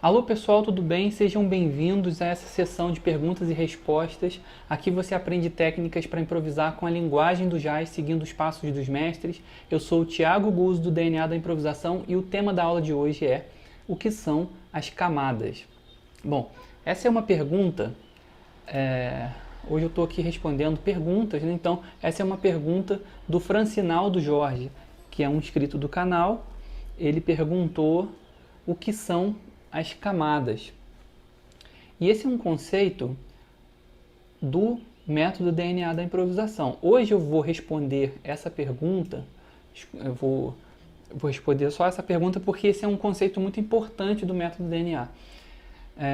Alô pessoal, tudo bem? Sejam bem-vindos a essa sessão de perguntas e respostas. Aqui você aprende técnicas para improvisar com a linguagem do jazz, seguindo os passos dos mestres. Eu sou o Thiago Guzzo, do DNA da Improvisação, e o tema da aula de hoje é: o que são as camadas? Bom, essa é uma pergunta... Hoje eu estou aqui respondendo perguntas, né? Então essa é uma pergunta do Francinaldo Jorge, que é um inscrito do canal. Ele perguntou o que são as camadas. E esse é um conceito do método DNA da improvisação. Hoje eu vou responder essa pergunta, eu vou responder só essa pergunta porque esse é um conceito muito importante do método DNA.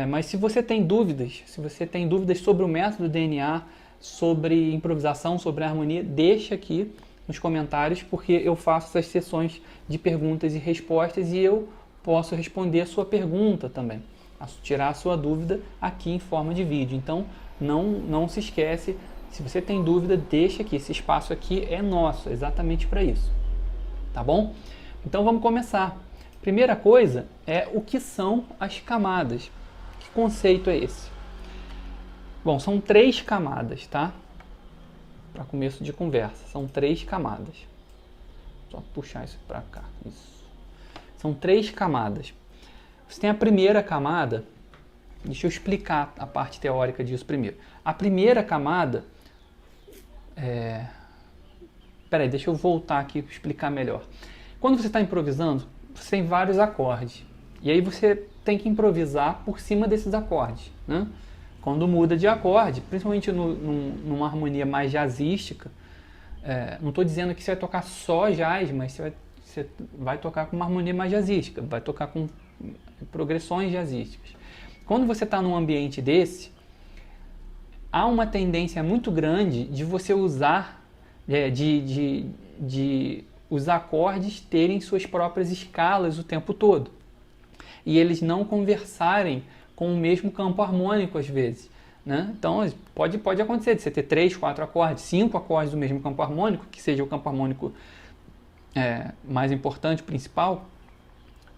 Mas se você tem dúvidas sobre o método DNA, sobre improvisação, sobre harmonia, deixa aqui nos comentários, porque eu faço essas sessões de perguntas e respostas e eu posso responder a sua pergunta também, tirar a sua dúvida aqui em forma de vídeo. Então não se esquece, se você tem dúvida, deixa aqui, esse espaço aqui é nosso, exatamente para isso, tá bom? Então vamos começar. Primeira coisa é o que são as camadas. Que conceito é esse? Bom, são 3 camadas, tá? Para começo de conversa, são 3 camadas. Só puxar isso para cá, isso. São 3 camadas. Você tem a primeira camada, deixa eu explicar a parte teórica disso primeiro. A primeira camada, peraí, deixa eu voltar aqui para explicar melhor. Quando você está improvisando, você tem vários acordes. E aí você tem que improvisar por cima desses acordes, né? Quando muda de acorde, principalmente numa harmonia mais jazzística, não estou dizendo que você vai tocar só jazz, mas você vai tocar com uma harmonia mais jazzística, vai tocar com progressões jazzísticas. Quando você está num ambiente desse, há uma tendência muito grande de você usar, de os acordes terem suas próprias escalas o tempo todo. E eles não conversarem com o mesmo campo harmônico às vezes, né? Então pode acontecer de você ter 3, 4 acordes, 5 acordes do mesmo campo harmônico, que seja o campo harmônico mais importante, principal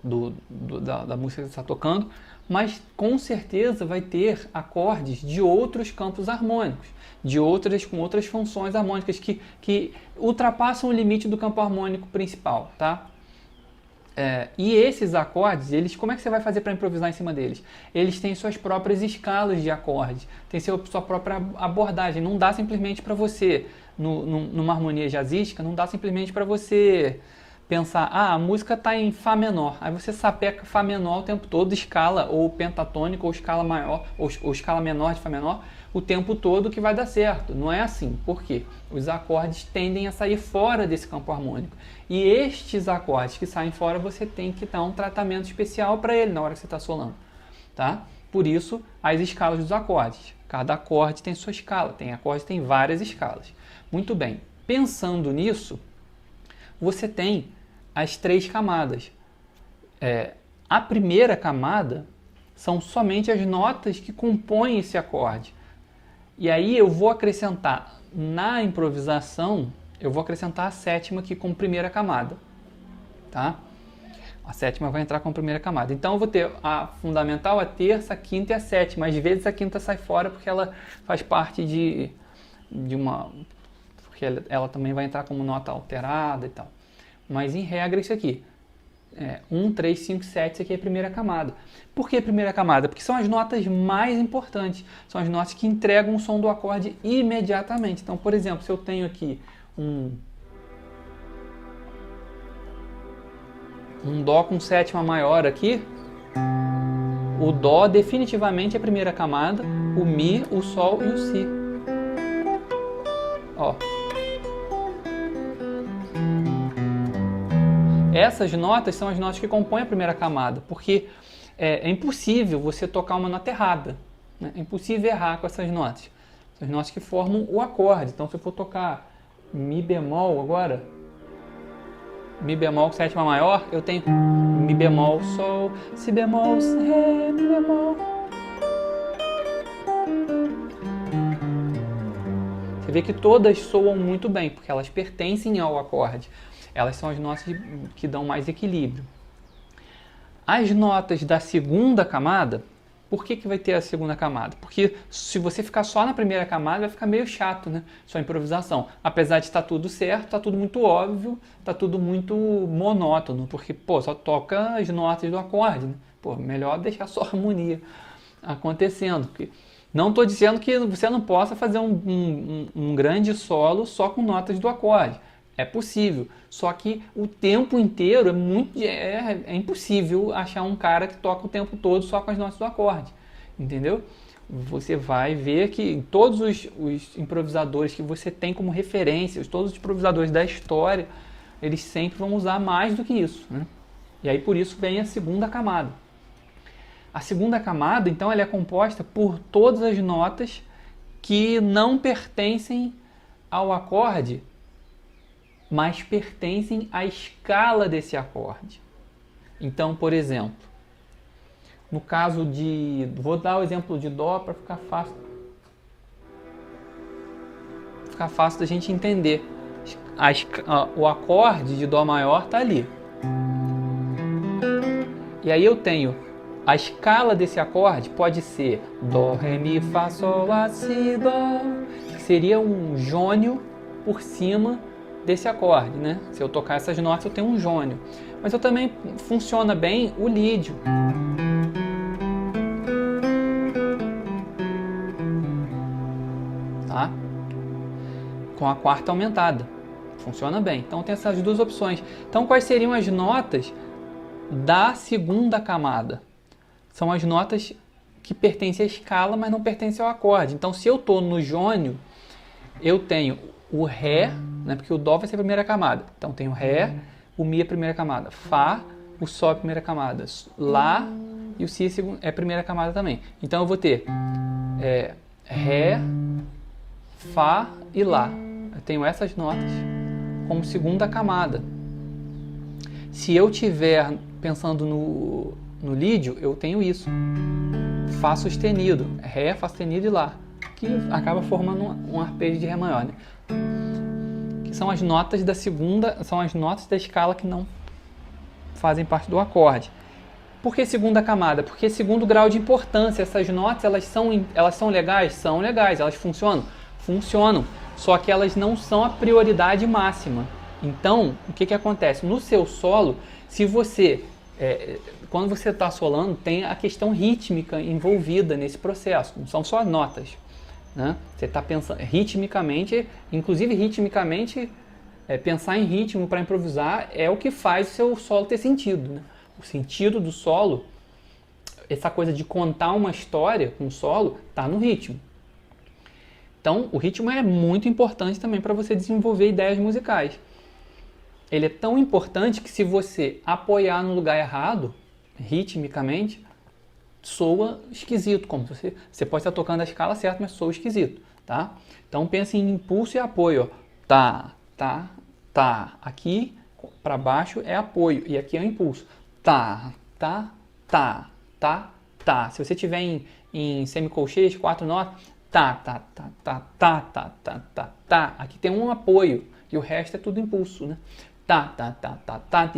da música que você está tocando, mas com certeza vai ter acordes de outros campos harmônicos, com outras funções harmônicas que ultrapassam o limite do campo harmônico principal, tá? E esses acordes, como é que você vai fazer para improvisar em cima deles? Eles têm suas próprias escalas de acordes, tem sua própria abordagem. Não dá simplesmente para você, numa harmonia jazzística, não dá simplesmente para você pensar, a música está em Fá menor, aí você sapeca Fá menor o tempo todo, escala ou pentatônica, ou escala maior, ou escala menor de Fá menor, o tempo todo que vai dar certo. Não é assim. Por quê? Os acordes tendem a sair fora desse campo harmônico. E estes acordes que saem fora, você tem que dar um tratamento especial para ele na hora que você está solando, tá? Por isso, as escalas dos acordes. Cada acorde tem sua escala. Tem acordes que tem várias escalas. Muito bem. Pensando nisso, você tem as 3 camadas. A primeira camada são somente as notas que compõem esse acorde. E aí eu vou acrescentar na improvisação, eu vou acrescentar a 7ª aqui como primeira camada, tá? A 7ª vai entrar como primeira camada. Então eu vou ter a fundamental, a terça, a quinta e a 7ª. Às vezes a quinta sai fora porque ela faz parte de uma... porque ela também vai entrar como nota alterada e tal. Mas em regra isso aqui. 1, 3, 5, 7, isso aqui é a primeira camada. Por que a primeira camada? Porque são as notas mais importantes. São as notas que entregam o som do acorde imediatamente. Então, por exemplo, se eu tenho aqui um Dó com 7ª maior aqui, o Dó definitivamente é a primeira camada, o Mi, o Sol e o Si. Ó. Essas notas são as notas que compõem a primeira camada, porque é impossível você tocar uma nota errada, né? É impossível errar com essas notas. São as notas que formam o acorde. Então, se eu for tocar Mi bemol agora, Mi bemol com 7ª maior, eu tenho Mi bemol, Sol, Si bemol, Ré, Mi bemol. Você vê que todas soam muito bem, porque elas pertencem ao acorde. Elas são as notas que dão mais equilíbrio. As notas da segunda camada, por que vai ter a segunda camada? Porque se você ficar só na primeira camada, vai ficar meio chato, né? Sua improvisação. Apesar de estar tudo certo, está tudo muito óbvio, está tudo muito monótono, porque, pô, só toca as notas do acorde, né? Pô, melhor deixar só a harmonia acontecendo. Não estou dizendo que você não possa fazer um grande solo só com notas do acorde. É possível, só que o tempo inteiro é impossível achar um cara que toca o tempo todo só com as notas do acorde, entendeu? Você vai ver que todos os improvisadores que você tem como referência, todos os improvisadores da história, eles sempre vão usar mais do que isso, né? E aí por isso vem a segunda camada. A segunda camada, então, ela é composta por todas as notas que não pertencem ao acorde, mas pertencem à escala desse acorde. Então, por exemplo, no caso de... Vou dar o exemplo de Dó para ficar fácil da gente entender. O acorde de Dó maior está ali. E aí eu tenho a escala desse acorde, pode ser Dó, Ré, Mi, Fá, Sol, Lá, Si, Dó, que seria um jônio por cima desse acorde, né? Se eu tocar essas notas, eu tenho um jônio. Mas eu também funciona bem o lídio. Tá? Com a quarta aumentada. Funciona bem. Então tem essas duas opções. Então quais seriam as notas da segunda camada? São as notas que pertencem à escala, mas não pertencem ao acorde. Então se eu estou no jônio, eu tenho o Ré, né, porque o Dó vai ser a primeira camada. Então tem o Ré, o Mi é a primeira camada, Fá, o Sol é a primeira camada, Lá e o Si é a primeira camada também. Então eu vou ter Ré, Fá e Lá. Eu tenho essas notas como segunda camada. Se eu estiver pensando no lídio, eu tenho isso. Fá sustenido, Ré, Fá sustenido e Lá, que acaba formando um arpejo de Ré maior, né? Que são as notas da segunda, são as notas da escala que não fazem parte do acorde. Por que segunda camada? Porque segundo grau de importância. Essas notas, elas são legais? São legais. Elas funcionam? Funcionam. Só que elas não são a prioridade máxima. Então, o que acontece? No seu solo, se você... quando você está solando, tem a questão rítmica envolvida nesse processo. Não são só notas. Né? Você está pensando ritmicamente, inclusive ritmicamente, pensar em ritmo para improvisar é o que faz o seu solo ter sentido. Né? O sentido do solo, essa coisa de contar uma história com o solo, está no ritmo. Então, o ritmo é muito importante também para você desenvolver ideias musicais. Ele é tão importante que se você apoiar no lugar errado, ritmicamente, soa esquisito, como você pode estar tocando a escala certa, mas soa esquisito, tá? Então pense em impulso e apoio, ó. Tá, tá, tá. Aqui para baixo é apoio e aqui é o impulso. Tá, tá, tá, tá, tá. Se você tiver em semicolcheias, 4 notas, tá, tá, tá, tá, tá, tá, tá, tá, tá. Aqui tem um apoio e o resto é tudo impulso, né? Tá, tá, tá, tá, tá,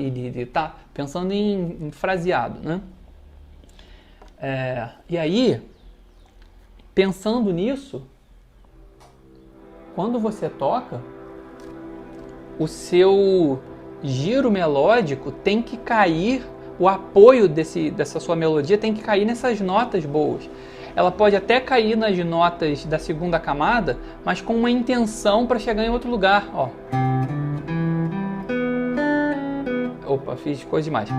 tá. Pensando em fraseado, né? E aí, pensando nisso, quando você toca, o seu giro melódico tem que cair, o apoio dessa sua melodia tem que cair nessas notas boas. Ela pode até cair nas notas da segunda camada, mas com uma intenção para chegar em outro lugar. Ó. Opa, fiz coisa demais.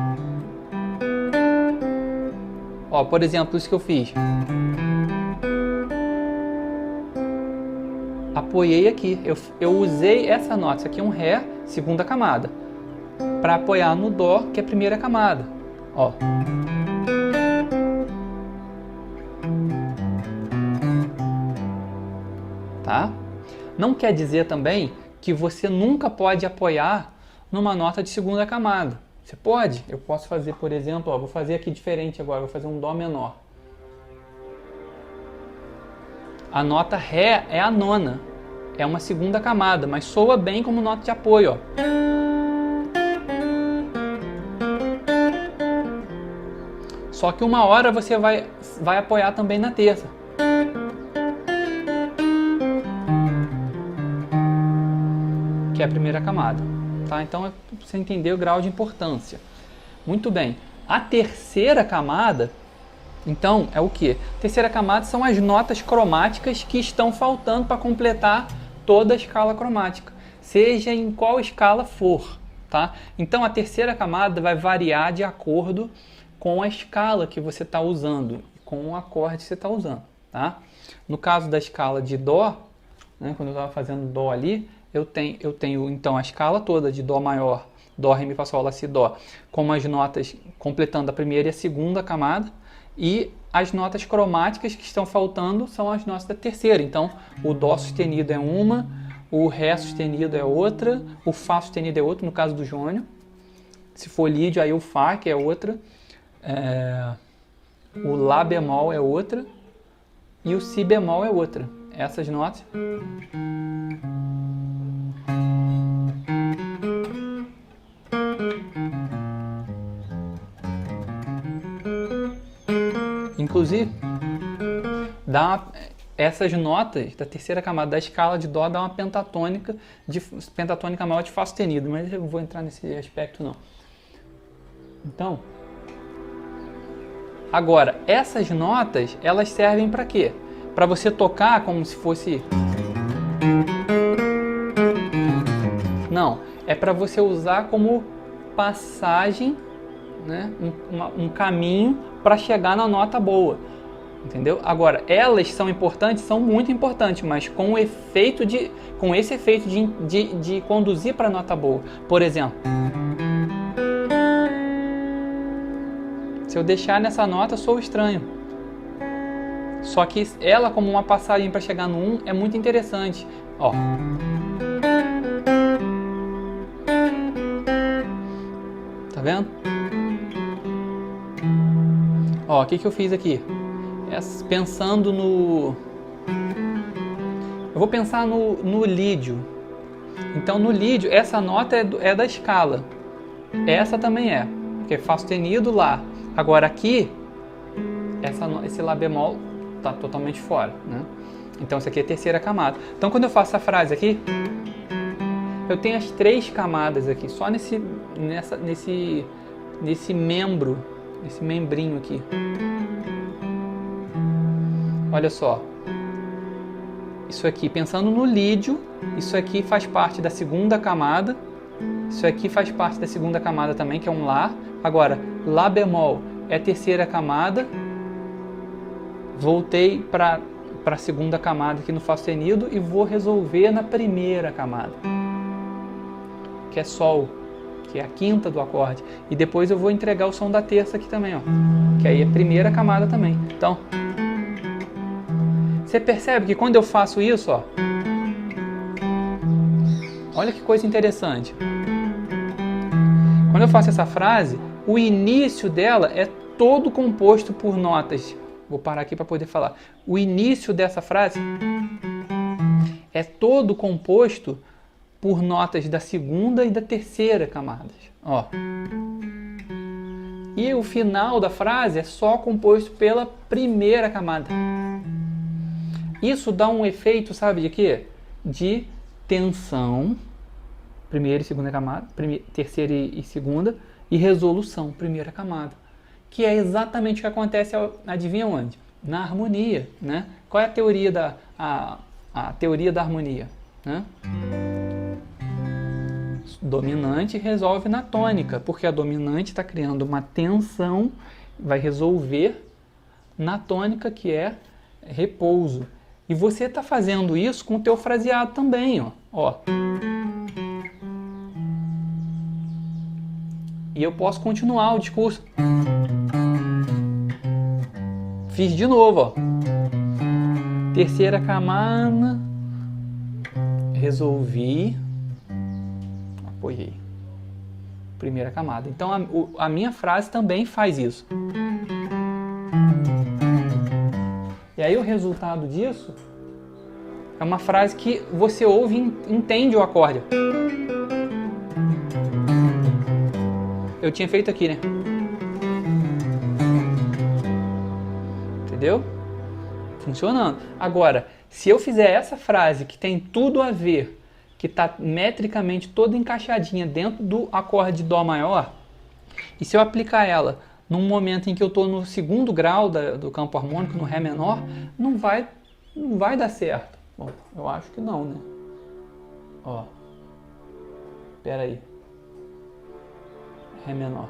Ó, por exemplo, isso que eu fiz. Apoiei aqui. Eu usei essa nota. Isso aqui é um Ré, segunda camada. Para apoiar no Dó, que é a primeira camada. Ó. Tá? Não quer dizer também que você nunca pode apoiar numa nota de segunda camada. Você pode. Eu posso fazer, por exemplo, ó, vou fazer aqui diferente agora, vou fazer um Dó menor. A nota Ré é a nona, é uma segunda camada, mas soa bem como nota de apoio. Ó. Só que uma hora você vai apoiar também na terça. Que é a primeira camada. Tá? Então, é pra você entender o grau de importância. Muito bem. A terceira camada, então, é o quê? A terceira camada são as notas cromáticas que estão faltando para completar toda a escala cromática, seja em qual escala for. Tá? Então, a terceira camada vai variar de acordo com a escala que você está usando, com o acorde que você está usando. Tá? No caso da escala de Dó, né, quando eu estava fazendo Dó ali, eu tenho então a escala toda de Dó maior, Dó, Ré, Mi, Fá, Sol, Lá, Si, Dó, com as notas completando a primeira e a segunda camada, e as notas cromáticas que estão faltando são as notas da terceira. Então, o Dó sustenido é uma, o Ré sustenido é outra, o Fá sustenido é outra, no caso do jônio. Se for lídio, aí o Fá, que é outra, o Lá bemol é outra, e o Si bemol é outra. Essas notas. Inclusive, essas notas da terceira camada da escala de Dó dá uma pentatônica maior de Fá sustenido, mas eu não vou entrar nesse aspecto não. Então, agora, essas notas, elas servem para quê? Para você tocar como se fosse... Não, é para você usar como passagem, né? um caminho para chegar na nota boa, entendeu? Agora, elas são importantes, são muito importantes, mas com esse efeito de conduzir para a nota boa. Por exemplo, se eu deixar nessa nota, sou estranho. Só que ela, como uma passagem para chegar no 1, é muito interessante. Ó. Tá vendo? Ó, o que eu fiz aqui? Pensando no... Eu vou pensar no lídio. Então, no lídio, essa nota é da escala. Essa também é. Porque é Fá sustenido, Lá. Agora aqui, esse Lá bemol está totalmente fora, né? Então, isso aqui é a terceira camada. Então, quando eu faço essa frase aqui, eu tenho as três camadas aqui, só nesse membro, esse membrinho aqui. Olha só. Isso aqui, pensando no lídio, isso aqui faz parte da segunda camada. Isso aqui faz parte da segunda camada também, que é um Lá. Agora, Lá bemol é a terceira camada. Voltei para a segunda camada aqui no Fá sustenido e vou resolver na primeira camada, que é Sol, que é a quinta do acorde. E depois eu vou entregar o som da terça aqui também, ó, que aí é a primeira camada também. Então, você percebe que quando eu faço isso, ó, olha que coisa interessante. Quando eu faço essa frase, o início dela é todo composto por notas. Vou parar aqui para poder falar. O início dessa frase é todo composto por notas da segunda e da terceira camadas. Ó. E o final da frase é só composto pela primeira camada. Isso dá um efeito, sabe de quê? De tensão, primeira e segunda camada, terceira e segunda, e resolução, primeira camada. Que é exatamente o que acontece, adivinha onde? Na harmonia, né? Qual é a teoria a teoria da harmonia, né? Dominante resolve na tônica, porque a dominante está criando uma tensão, vai resolver na tônica, que é repouso. E você está fazendo isso com o teu fraseado também, ó. E eu posso continuar o discurso. Fiz de novo, ó. Terceira camada. Resolvi. Apoiei. Primeira camada. Então a minha frase também faz isso. E aí o resultado disso é uma frase que você ouve e entende o acorde. Eu tinha feito aqui, né? entendeu? Funcionando. Agora, se eu fizer essa frase que tem tudo a ver, que está metricamente toda encaixadinha dentro do acorde Dó maior, e se eu aplicar ela num momento em que eu estou no segundo grau do campo harmônico, no Ré menor, não vai dar certo. Bom, eu acho que não, né? Ó, espera aí. Ré menor.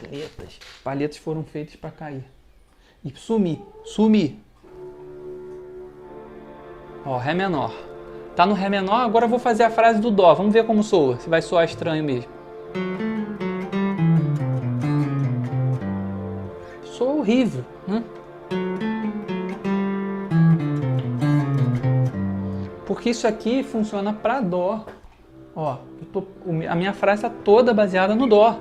Palhetas. Palhetas foram feitas para cair. E sumir. Ó, Ré menor. Tá no Ré menor, agora eu vou fazer a frase do Dó. Vamos ver como soa, se vai soar estranho mesmo. Soa horrível, né? Porque isso aqui funciona para Dó. Ó, a minha frase está toda baseada no Dó.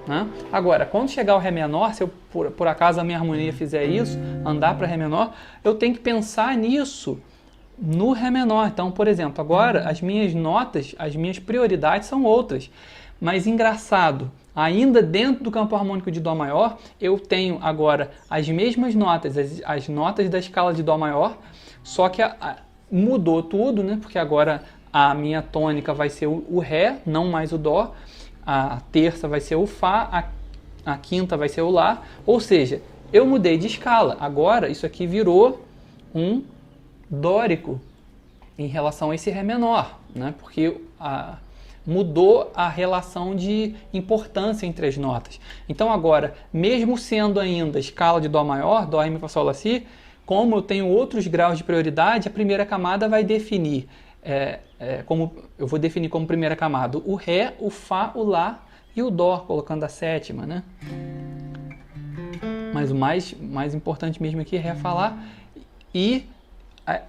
Né? Agora, quando chegar o Ré menor, se eu por acaso a minha harmonia fizer isso, andar para Ré menor, eu tenho que pensar nisso no Ré menor. Então, por exemplo, agora as minhas notas, as minhas prioridades são outras. Mas engraçado, ainda dentro do campo harmônico de Dó maior, eu tenho agora as mesmas notas, as notas da escala de Dó maior, só que mudou tudo, né? Porque agora a minha tônica vai ser o Ré, não mais o Dó. A terça vai ser o Fá, a quinta vai ser o Lá. Ou seja, eu mudei de escala. Agora isso aqui virou um dórico em relação a esse Ré menor, né? Porque mudou a relação de importância entre as notas. Então agora, mesmo sendo ainda escala de Dó maior, Dó, Ré, Mi, Fá, Sol, Lá, Si, como eu tenho outros graus de prioridade, a primeira camada vai definir, como eu vou definir como primeira camada o Ré, o Fá, o Lá e o Dó, colocando a sétima, né? Mas o mais importante mesmo aqui é Ré, Fá, Lá. E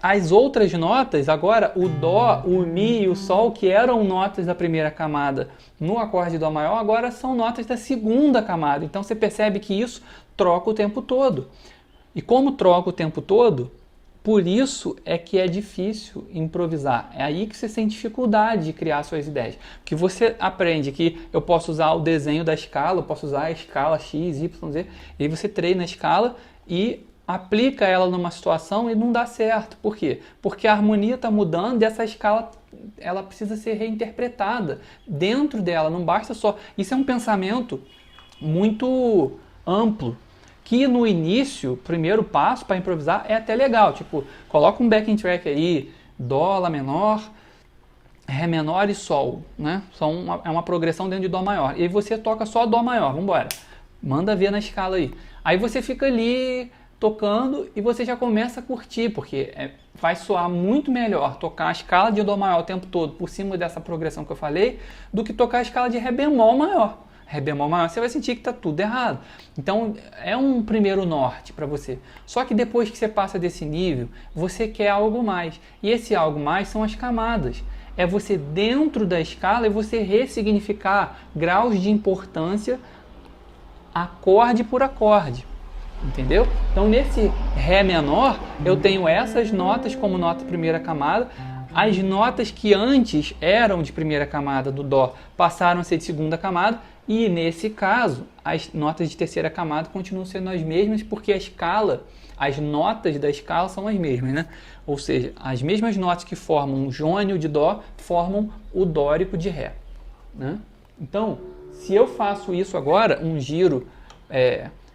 as outras notas, agora o Dó, o Mi e o Sol, que eram notas da primeira camada no acorde de Dó maior, agora são notas da segunda camada. Então você percebe que isso troca o tempo todo. E como troca o tempo todo, por isso é que é difícil improvisar. É aí que você sente dificuldade de criar suas ideias. Porque você aprende que eu posso usar o desenho da escala, eu posso usar a escala X, Y, Z, e aí você treina a escala e aplica ela numa situação e não dá certo. Por quê? Porque a harmonia está mudando e essa escala ela precisa ser reinterpretada dentro dela, não basta só... Isso é um pensamento muito amplo, que no início, o primeiro passo para improvisar é até legal, tipo, coloca um backing track aí, Dó, Lá menor, Ré menor e Sol, né? É uma progressão dentro de Dó maior. E aí você toca só Dó maior, vamos embora. Manda ver na escala aí. Aí você fica ali tocando e você já começa a curtir, porque vai soar muito melhor tocar a escala de Dó maior o tempo todo por cima dessa progressão que eu falei, do que tocar a escala de Ré bemol maior. Ré bemol maior, você vai sentir que está tudo errado. Então, é um primeiro norte para você. Só que depois que você passa desse nível, você quer algo mais. E esse algo mais são as camadas. É você, dentro da escala, é você ressignificar graus de importância acorde por acorde. Entendeu? Então, nesse Ré menor, eu tenho essas notas como nota primeira camada. As notas que antes eram de primeira camada do Dó passaram a ser de segunda camada. E nesse caso, as notas de terceira camada continuam sendo as mesmas, porque a escala, as notas da escala são as mesmas, né? Ou seja, as mesmas notas que formam o jônio de Dó formam o dórico de Ré, né? Então, se eu faço isso agora, um giro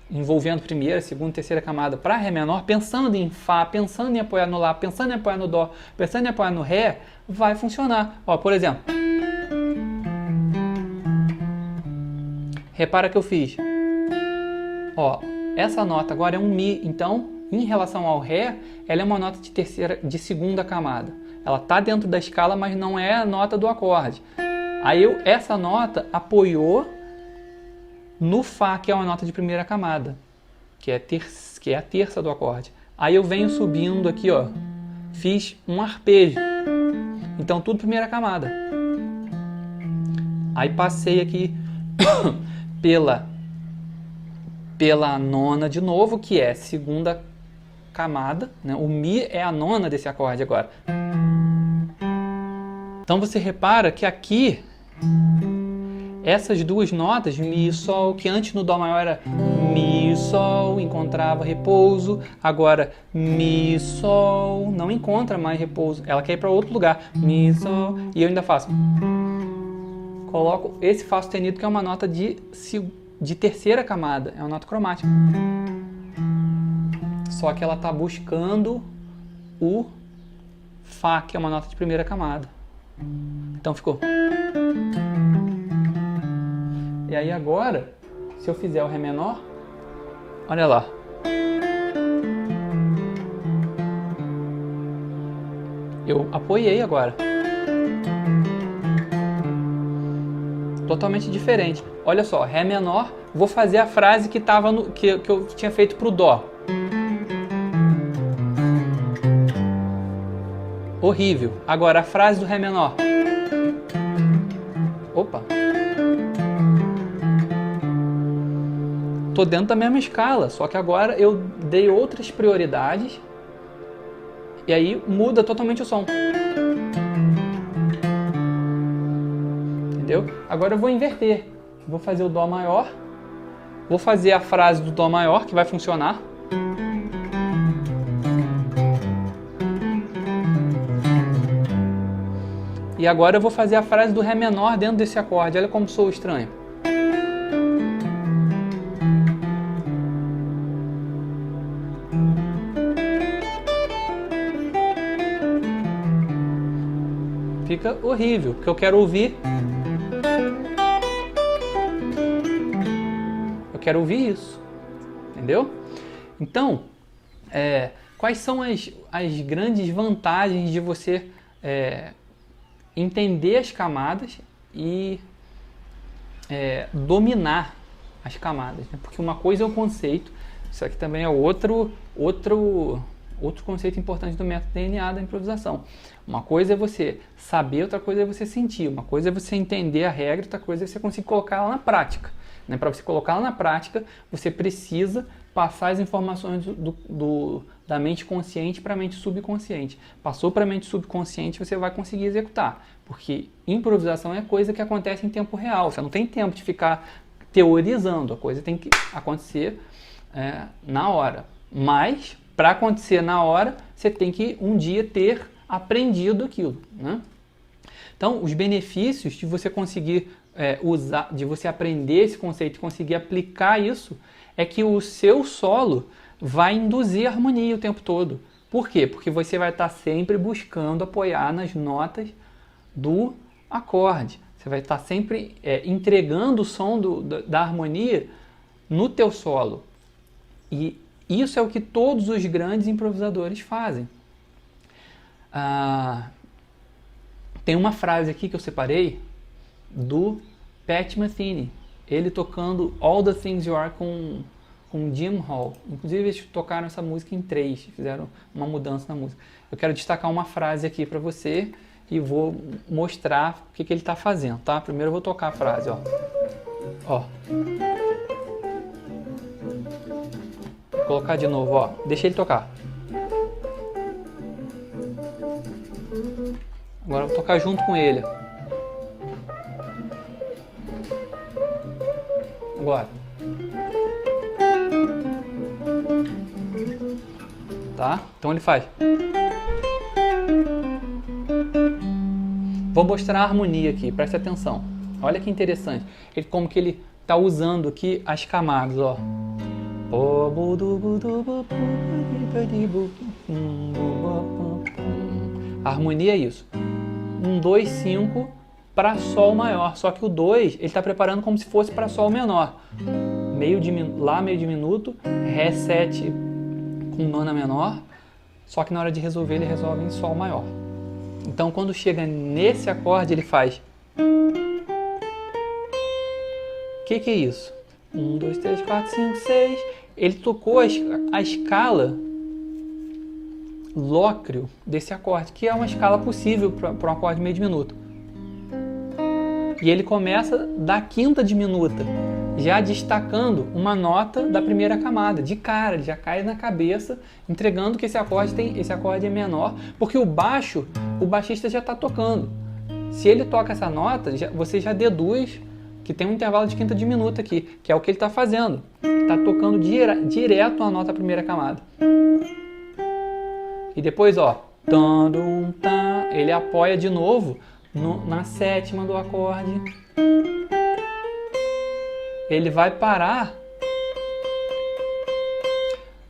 envolvendo primeira, segunda, terceira camada para Ré menor, pensando em Fá, pensando em apoiar no Lá, pensando em apoiar no Dó, pensando em apoiar no Ré, vai funcionar. Ó, por exemplo, repara que eu fiz. Ó, essa nota agora é um Mi, então, em relação ao Ré, ela é uma nota de segunda camada. Ela está dentro da escala, mas não é a nota do acorde. Aí essa nota apoiou no Fá, que é uma nota de primeira camada, que é a terça do acorde. Aí eu venho subindo aqui, ó, fiz um arpejo. Então tudo primeira camada. Aí passei aqui pela nona de novo, que é segunda camada, né? O Mi é a nona desse acorde agora. Então você repara que aqui essas duas notas, Mi, Sol, que antes no Dó maior era Mi, Sol, encontrava repouso, agora Mi, Sol, não encontra mais repouso, ela quer ir para outro lugar, Mi, Sol, e eu ainda faço. Coloco esse Fá sustenido, que é uma nota de terceira camada, é uma nota cromática. Só que ela está buscando o Fá, que é uma nota de primeira camada. Então ficou. E aí agora, se eu fizer o Ré menor, olha lá. Eu apoiei agora. Totalmente diferente. Olha só, Ré menor, vou fazer a frase que, que eu tinha feito para o Dó. Horrível. Agora a frase do Ré menor. Opa. Tô dentro da mesma escala, só que agora eu dei outras prioridades e aí muda totalmente o som. Entendeu? Agora eu vou inverter. Vou fazer o Dó maior. Vou fazer a frase do Dó maior, que vai funcionar. E agora eu vou fazer a frase do Ré menor dentro desse acorde. Olha como sou estranho. Fica horrível, porque eu quero ouvir. Eu quero ouvir isso. Entendeu? Então, quais são as grandes vantagens de você entender as camadas e dominar as camadas, né? Porque uma coisa é o conceito, isso aqui também é outro conceito importante do método DNA da improvisação. Uma coisa é você saber, outra coisa é você sentir, uma coisa é você entender a regra, outra coisa é você conseguir colocar ela na prática, né? Para você colocar ela na prática, você precisa passar as informações da mente consciente para a mente subconsciente. Passou para a mente subconsciente, você vai conseguir executar. Porque improvisação é coisa que acontece em tempo real. Você não tem tempo de ficar teorizando. A coisa tem que acontecer na hora. Mas, para acontecer na hora, você tem que um dia ter aprendido aquilo, né? Então, os benefícios de você conseguir usar, de você aprender esse conceito e conseguir aplicar isso, é que o seu solo vai induzir harmonia o tempo todo. Por quê? Porque você vai estar sempre buscando apoiar nas notas do acorde. Você vai estar sempre entregando o som da harmonia no teu solo. E isso é o que todos os grandes improvisadores fazem. Tem uma frase aqui que eu separei do Pat Metheny. Ele tocando All the Things You Are com Jim Hall. Inclusive eles tocaram essa música em 3, fizeram uma mudança na música. Eu quero destacar uma frase aqui para você e vou mostrar o que ele está fazendo, tá? Primeiro eu vou tocar a frase, ó. Vou colocar de novo, ó. Deixa ele tocar. Agora eu vou tocar junto com ele. Agora. Tá? Então ele faz. Vou mostrar a harmonia aqui, preste atenção. Olha que interessante. Como que ele está usando aqui as camadas, ó. A harmonia é isso. 1, 2, 5 para Sol maior. Só que o 2 ele está preparando como se fosse para Sol menor. Lá meio diminuto, Ré 7 com nona menor. Só que na hora de resolver ele resolve em Sol maior. Então quando chega nesse acorde ele faz. O que é isso? 1, 2, 3, 4, 5, 6. Ele tocou a escala lócreo desse acorde, que é uma escala possível para um acorde meio diminuto. E ele começa da quinta diminuta, já destacando uma nota da primeira camada, de cara, ele já cai na cabeça, entregando que esse acorde é menor, porque o baixista já está tocando. Se ele toca essa nota, você já deduz que tem um intervalo de quinta diminuta aqui, que é o que ele está fazendo. Está tocando direto a nota primeira camada. E depois, ó, ele apoia de novo na sétima do acorde. Ele vai parar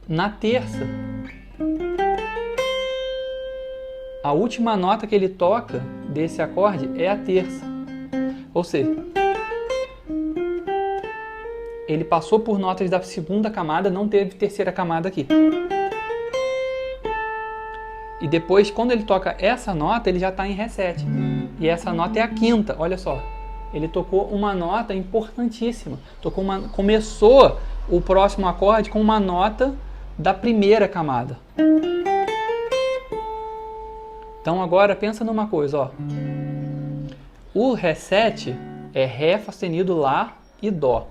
na terça. A última nota que ele toca desse acorde é a terça. Ou seja, ele passou por notas da segunda camada, não teve terceira camada aqui. E depois, quando ele toca essa nota, ele já está em Ré7. E essa nota é a quinta, olha só. Ele tocou uma nota importantíssima. Começou o próximo acorde com uma nota da primeira camada. Então agora pensa numa coisa, ó. O Ré7 é Ré sustenido, Lá e Dó.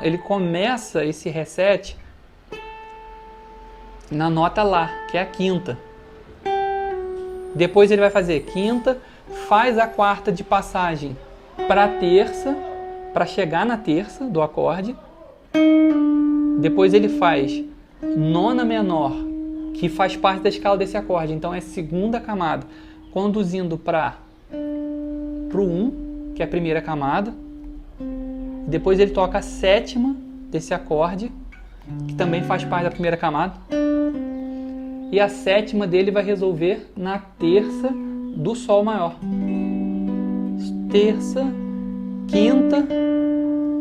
Ele começa esse Ré7 na nota Lá, que é a quinta. Depois ele vai fazer quinta, faz a quarta de passagem para a terça, para chegar na terça do acorde. Depois ele faz nona menor, que faz parte da escala desse acorde. Então é segunda camada, conduzindo para o 1, que é a primeira camada. Depois ele toca a sétima desse acorde, que também faz parte da primeira camada. E a sétima dele vai resolver na terça do Sol maior. Terça, quinta,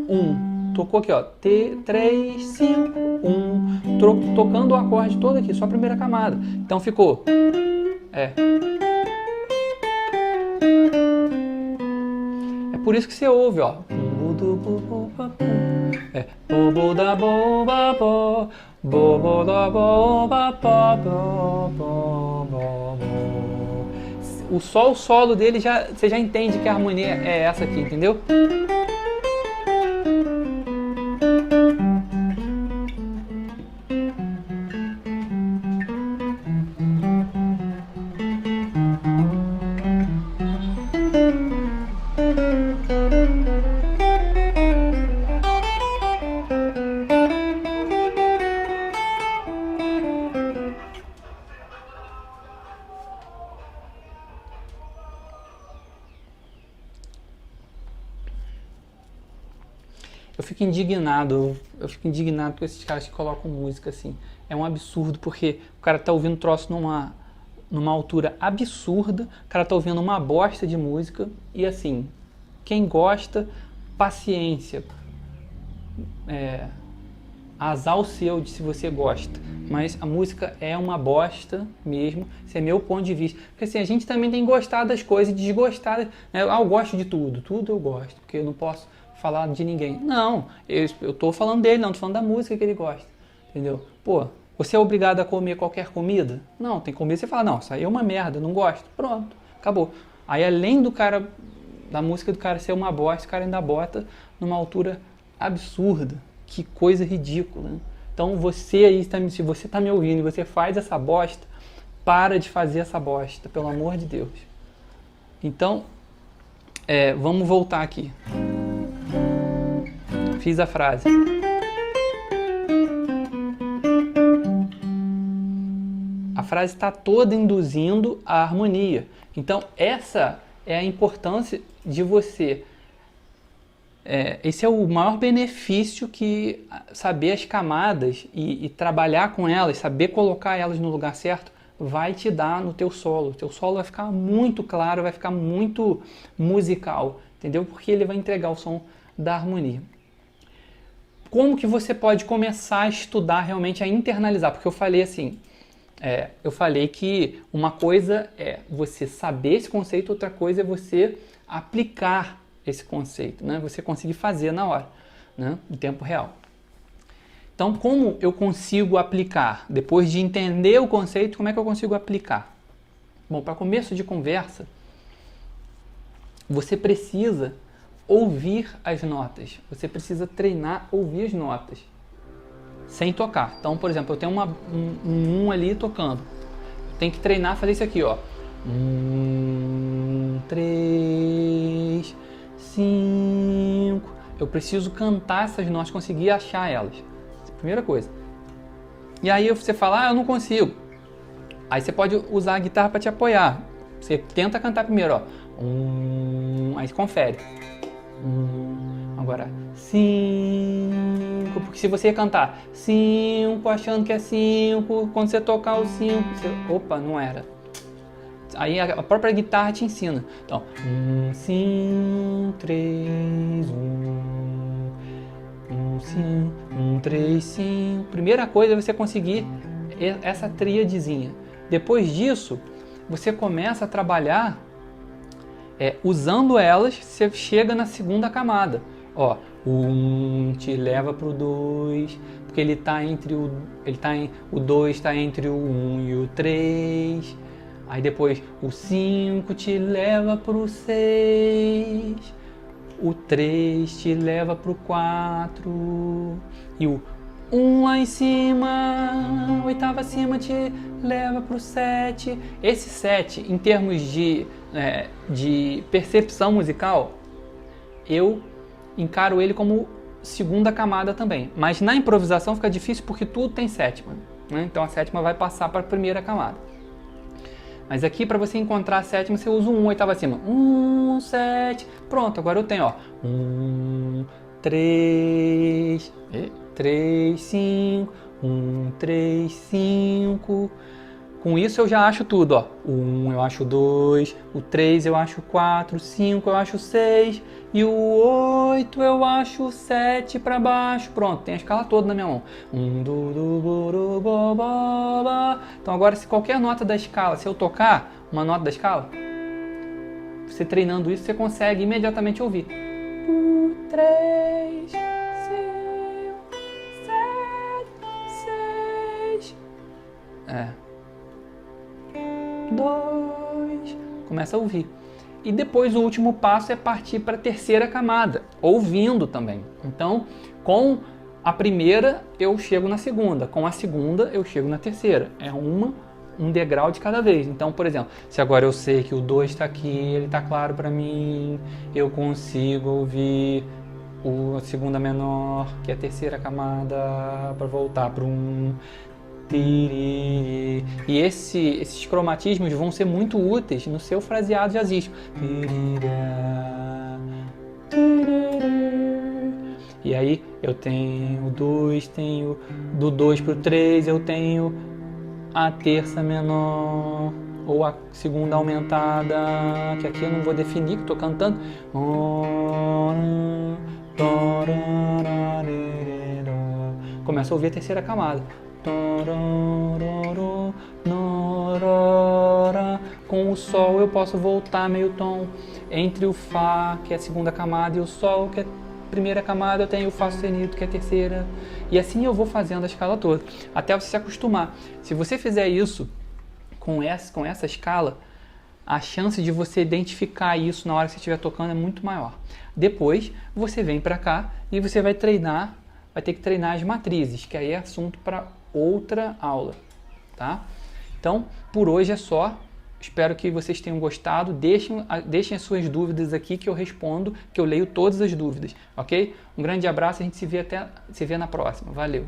1. Tocou aqui, ó. T3, 5, 1. Tocando o acorde todo aqui, só a primeira camada. Então ficou. É por isso que você ouve, ó. O Sol solo dele, você já entende que a harmonia é essa aqui, entendeu? Eu fico indignado com esses caras que colocam música assim. É um absurdo, porque o cara tá ouvindo troço numa altura absurda, o cara tá ouvindo uma bosta de música, e assim, quem gosta, paciência. Azar o seu de se você gosta, mas a música é uma bosta mesmo, esse é meu ponto de vista, porque assim, a gente também tem gostado das coisas e desgostado, né? Eu gosto de tudo eu gosto, porque eu não posso falar de ninguém. Não, eu tô falando dele, não, tô falando da música que ele gosta, entendeu? Pô, você é obrigado a comer qualquer comida? Não, tem comida, você fala, não, isso aí é uma merda, não gosto, pronto, acabou. Aí além da música do cara ser uma bosta, o cara ainda bota numa altura absurda, que coisa ridícula, né? Então você aí, se você tá me ouvindo e você faz essa bosta, para de fazer essa bosta, pelo amor de Deus. Então, vamos voltar aqui. Fiz a frase. A frase está toda induzindo a harmonia. Então, essa é a importância de você. Esse é o maior benefício que saber as camadas e trabalhar com elas, saber colocar elas no lugar certo, vai te dar no teu solo. O teu solo vai ficar muito claro, vai ficar muito musical, entendeu? Porque ele vai entregar o som da harmonia. Como que você pode começar a estudar realmente, a internalizar? Porque eu falei assim, eu falei que uma coisa é você saber esse conceito, outra coisa é você aplicar esse conceito, né? Você conseguir fazer na hora, né? Em tempo real. Então, como eu consigo aplicar? Depois de entender o conceito, como é que eu consigo aplicar? Bom, para começo de conversa, você precisa ouvir as notas. Você precisa treinar ouvir as notas sem tocar. Então, por exemplo, eu tenho um ali tocando. Tem que treinar fazer isso aqui, ó. 3, 5, eu preciso cantar essas notas, conseguir achar elas. Primeira coisa. E aí você fala, eu não consigo. Aí você pode usar a guitarra para te apoiar. Você tenta cantar primeiro, ó. Aí você confere. Agora, 5. Porque se você cantar 5 achando que é 5, quando você tocar o 5, opa, não era. Aí a própria guitarra te ensina. Então, 5, 3, 5, 3, 5. Primeira coisa é você conseguir essa tríadezinha. Depois disso, você começa a trabalhar usando elas, você chega na segunda camada. Ó, o 1 te leva pro 2, porque ele tá entre o 2 está entre o 1 e o 3. Aí depois o 5 te leva pro 6. O 3 te leva pro 4. E o 1 lá em cima, oitava acima, te leva pro 7. Esse 7, em termos de percepção musical, eu encaro ele como segunda camada também. Mas na improvisação fica difícil porque tudo tem sétima, né? Então a sétima vai passar para a primeira camada. Mas aqui, para você encontrar a sétima, você usa um oitava acima. 1, 7. Pronto, agora eu tenho, ó. 1, 3, 5. 1, 3, 5. Com isso eu já acho tudo, ó. O 1 eu acho 2, o 3 eu acho 4, o 5 eu acho 6 e o 8 eu acho 7 para baixo. Pronto, tem a escala toda na minha mão. Então agora, se qualquer nota da escala, se eu tocar uma nota da escala, você treinando isso, você consegue imediatamente ouvir. 3, 5, 7, 6. 2, começa a ouvir. E depois o último passo é partir para a terceira camada, ouvindo também. Então, com a primeira eu chego na segunda, com a segunda eu chego na terceira. É um degrau de cada vez. Então, por exemplo, se agora eu sei que o 2 está aqui, ele está claro para mim, eu consigo ouvir a segunda menor, que é a terceira camada, para voltar para um. E esses cromatismos vão ser muito úteis no seu fraseado jazzístico. E aí eu tenho 2, tenho do 2 para o 3, eu tenho a terça menor ou a segunda aumentada, que aqui eu não vou definir, que estou cantando. Começa a ouvir a terceira camada. Com o Sol eu posso voltar meio tom entre o Fá, que é a segunda camada, e o Sol, que é a primeira camada. Eu tenho o Fá sustenido, que é a terceira, e assim eu vou fazendo a escala toda até você se acostumar. Se você fizer isso com essa escala, a chance de você identificar isso na hora que você estiver tocando é muito maior. Depois você vem para cá e você vai ter que treinar as matrizes, que aí é assunto para outra aula, tá? Então, por hoje é só. Espero que vocês tenham gostado. Deixem as suas dúvidas aqui que eu respondo, que eu leio todas as dúvidas, ok? Um grande abraço, a gente se vê na próxima. Valeu!